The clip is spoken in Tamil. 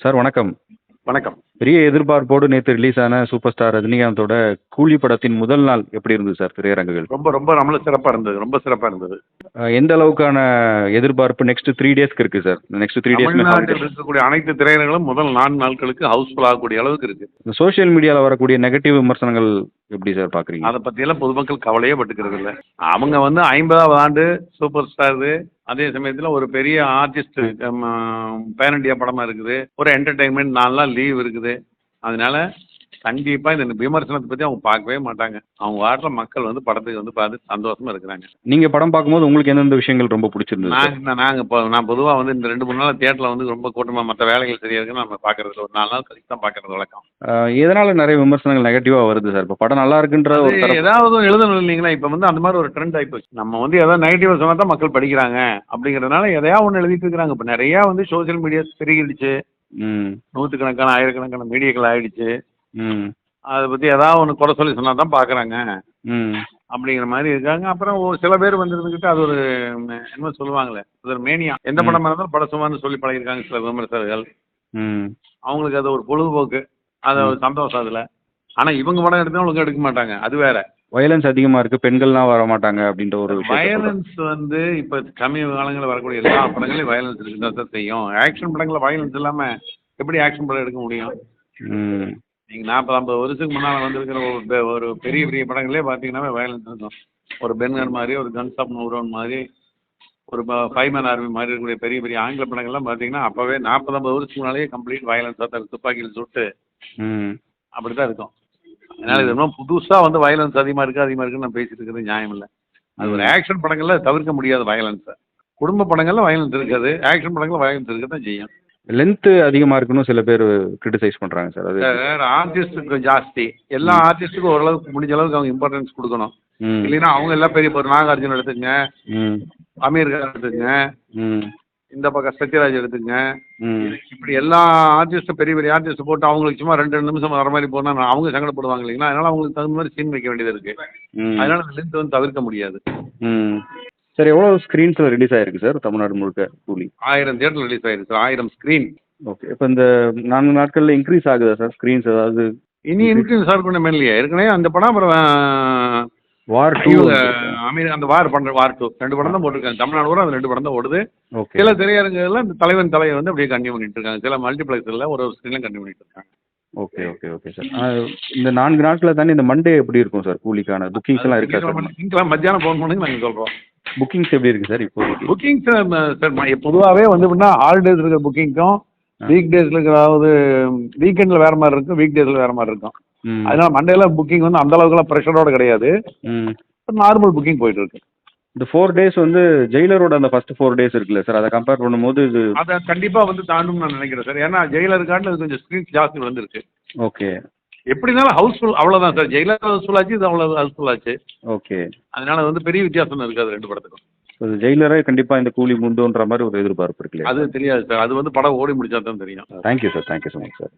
சார் வணக்கம். வணக்கம். பெரிய எதிர்பார்ப்போடு நேத்து ரிலீஸ் ஆன சூப்பர் ஸ்டார் ரஜினிகாந்தோட கூலி படத்தின் முதல் நாள் எப்படி இருந்தது சார் திரையரங்குகள்? ரொம்ப ரொம்ப நம்மளும் சிறப்பா இருந்தது. ரொம்ப சிறப்பா இருந்தது. எந்த அளவுக்கான எதிர்பார்ப்பு நெக்ஸ்ட் 3 டேஸ்க்கு இருக்கு சார்? Next 3 டேஸ்மே holiday. தமிழ்நாட்டில் இருக்கக்கூடிய அனைத்து திரையரங்களும் முதல் 4 நாட்களுக்கு ஹவுஸ்ஃபுல் ஆகக்கூடிய அளவுக்கு இருக்கு. இந்த சோஷியல் மீடியால வரக்கூடிய நெகட்டிவ் விமர்சனங்கள் எப்படி சார் பாக்குறீங்க? அதை பத்தியெல்லாம் பொதுமக்கள் கவலையே பட்டுக்கிறது இல்லை. அவங்க 50வது ஆண்டு சூப்பர் ஸ்டார், அதே சமயத்தில் ஒரு பெரிய ஆர்டிஸ்ட், பேன் இண்டியா படமா இருக்குது, ஒரு என்டர்டைன்மெண்ட் 4 நாள் லீவ் இருக்குது. அதனால கண்டிப்பா இந்த விமர்சனத்தை பத்தி அவங்க பார்க்கவே மாட்டாங்க. அவங்க வாட்டில் மக்கள் படத்துக்கு பார்த்து சந்தோஷமா இருக்கிறாங்க. நீங்க படம் பார்க்கும்போது உங்களுக்கு எந்தெந்த விஷயங்கள் ரொம்ப பிடிச்சிருந்தது சார்? நான் பொதுவாக இந்த 2-3 நாள் தியேட்டரில் ரொம்ப கூட்டமா மற்ற வேலைகள் சரியா இருக்குன்னு நம்ம பார்க்கறது ஒரு 4 நாள் கழிச்சு தான் பார்க்கறது வழக்கம். எதனால நிறைய விமர்சனங்கள் நெகட்டிவா வருது சார்? இப்போ படம் நல்லா இருக்குன்ற ஒரு தரப்பு. ஏதாவது எழுதணும் இல்லைங்களா? இப்போ அந்த மாதிரி ஒரு ட்ரெண்ட் ஆகிப்போச்சு. நம்ம ஏதாவது நெகட்டிவா சொன்னா தான் மக்கள் படிக்கிறாங்க அப்படிங்கிறதுனால எதையா ஒன்று எழுதிட்டு இருக்கிறாங்க. இப்போ நிறையா சோசியல் மீடியா பெருகிடுச்சு. நூற்றுக்கணக்கான ஆயிரக்கணக்கான மீடியாக்கள் ஆயிடுச்சு. அதை பத்தி ஏதாவது ஒன்று குறை சொல்லி சொன்னா தான் பார்க்குறாங்க அப்படிங்கிற மாதிரி இருக்காங்க. அப்புறம் ஒரு சில பேர் இருந்துக்கிட்டு அது ஒரு என்ன சொல்லுவாங்களே, அது ஒரு மேனியா. எந்த படமா இருந்தாலும் படசுமான்னு சொல்லி பழகிருக்காங்க சில விமர்சகர்கள். அவங்களுக்கு அது ஒரு பொழுதுபோக்கு, அது ஒரு சந்தோஷம் அதுல. ஆனா இவங்க படம் எடுத்தா ஒழுங்கா எடுக்க மாட்டாங்க, அது வேற. வயலன்ஸ் அதிகமா இருக்கு, பெண்கள்லாம் வர மாட்டாங்க அப்படின்ற ஒரு வயலன்ஸ் இப்ப சமீப காலங்களில் வரக்கூடிய எல்லா படங்களையும் வயலன்ஸ் இருக்குதான் சார் செய்யும். ஆக்ஷன் படங்களை வயலன்ஸ் இல்லாம எப்படி ஆக்ஷன் படம் எடுக்க முடியும்? நீங்க 40-50 வருஷத்துக்கு முன்னால வந்திருக்கிற ஒரு பெரிய பெரிய படங்களே பார்த்தீங்கன்னா வயலன்ஸ் இருக்கும். ஒரு பென்கர் மாதிரி, ஒரு கன்ஸ் ஆஃப் நூரோன் மாதிரி, ஒரு 5 மேன் ஆர்மி மாதிரி இருக்கக்கூடிய பெரிய பெரிய ஆங்கில படங்கள்லாம் பார்த்தீங்கன்னா அப்பவே 40-50 வருஷத்துக்கு முன்னாலே கம்ப்ளீட் வயலன்ஸாக தான் துப்பாக்கியில் சுட்டு அப்படிதான் இருக்கும். அதனால இது இன்னும் புதுசா வயலன்ஸ் அதிகமா இருக்குன்னு நான் பேசிட்டு இருக்கிறது நியாயம் இல்லை. அது ஒரு ஆக்ஷன் படங்கள்ல தவிர்க்க முடியாத வயலன்ஸை. குடும்ப படங்கள்ல வயலன்ஸ் இருக்காது, ஆக்ஷன் படங்கள்ல வயலன்ஸ் இருக்க தான் செய்யும். லென்த் அதிகமா இருக்குன்னு சில பேர் கிரிட்டிசைஸ் பண்றாங்க சார். அது ஆர்டிஸ்டுக்கு ஜாஸ்தி. எல்லா ஆர்டிஸ்டுக்கும் ஓரளவுக்கு முடிஞ்ச அளவுக்கு அவங்க இம்பார்ட்டன்ஸ் கொடுக்கணும். இல்லைன்னா அவங்க எல்லாம் பெரிய நாகார்ஜுன் எடுத்துங்க, அமீர் கான் எடுத்துங்க, இந்த பக்கம் சத்யராஜ் எடுத்துங்க. இப்படி எல்லா ஆர்டிஸ்டும் பெரிய பெரிய ஆர்டிஸ்ட் போட்டு அவங்களுக்கு சும்மா 2 நிமிஷம் வர மாதிரி போனா அவங்க சங்கடப்படுவாங்க இல்லைங்களா? அதனால அவங்களுக்கு தகுந்த மாதிரி சீன் வைக்க வேண்டியது இருக்கு. அதனால அந்த லென்த் தவிர்க்க முடியாது. சார் எவ்வளவு ஸ்கிரீன்ஸ்ல ரிலீஸ் ஆயிருக்கு சார் தமிழ்நாடு முழுக்க கூலி? 1000 தியேட்டர் ரிலீஸ் ஆயிருக்கு சார். 1000 ஸ்கிரீன். ஓகே. இப்போ இந்த 4 நாட்கள்ல இன்க்ரீஸ் ஆகுதா சார் ஸ்கிரீன்ஸ் ஏதாவது? இனி இன்க்ரீஸ் ஆகணும் இல்லையா? ஏற்கனவே அந்த படம் அப்புறம் வார் 2 அந்த வார் 2 2 படம் தான் போட்டிருக்காங்க. தமிழ்நாடு கூட அந்த 2 படம் தான் ஓடுது. ஓகே. சில திரையரங்குகள்ல இந்த தலைவன் அப்படியே கண்டினியூ பண்ணிட்டு இருக்காங்க. சில மல்டிப்ளெக்ஸ்ல ஒரு ஸ்கிரீன்ல கண்டினியூ பண்ணிட்டு இருக்காங்க. Okay okay okay sir. இந்த 4 நாட்கள தாண்டி இந்த மண்டே எப்படி இருக்கும் சார் கூலிக்கான புக்கிங்ஸ் எல்லாம் இருக்கா சார்? நீங்களாம் மத்தியானம் ஃபோன் பண்ணுங்க, நாங்கள் சொல்றோம். புக்கிங்ஸ் எப்படி இருக்கு சார் இப்போ? புக்கிங்ஸ் சார் பொதுவாகவே ஹாலிடேஸ் இருக்கிற புக்கிங்க்கும் வீக் டேஸ்ல இருக்கிற, அதாவது வீக்கெண்ட்ல வேற மாதிரி இருக்கும், வீக் டேஸ்ல வேற மாதிரி இருக்கும். அதனால மண்டேல புக்கிங் அந்த அளவுக்குலாம் ப்ரெஷரோட கிடையாது. நார்மல் புக்கிங் போயிட்டு இருக்கு. இந்த 4 டேஸ் ஜெயிலரோட அந்த ஃபர்ஸ்ட் 4 டேஸ் இருக்குல்ல சார், அதை கம்பேர் பண்ணும்போது இது அதை கண்டிப்பா தாண்டும் நான் நினைக்கிறேன் சார். ஏன்னா ஜெயிலர் காட்டில் அது கொஞ்சம் ஸ்கிரீன் ஜாஸ்தி வந்திருக்கு. ஓகே. எப்படி இருந்தாலும் ஹவுஸ்ஃபுல் அவ்வளோதான் சார். ஜெயிலர் ஹவுஸ்ஃபுல் ஆச்சு, இது அவ்வளோ ஹவுஸ்ஃபுல் ஆச்சு. ஓகே. அதனால பெரிய வித்தியாசம் இருக்காது 2 படத்துக்கும். ஜெயிலரே கண்டிப்பா இந்த கூலி முந்துன்ற மாதிரி ஒரு எதிர்பார்ப்பு இருக்கு. அது தெரியாது சார். அது படம் ஓடி முடிச்சா தான் தெரியும். Thank you sir. Thank you so much sir.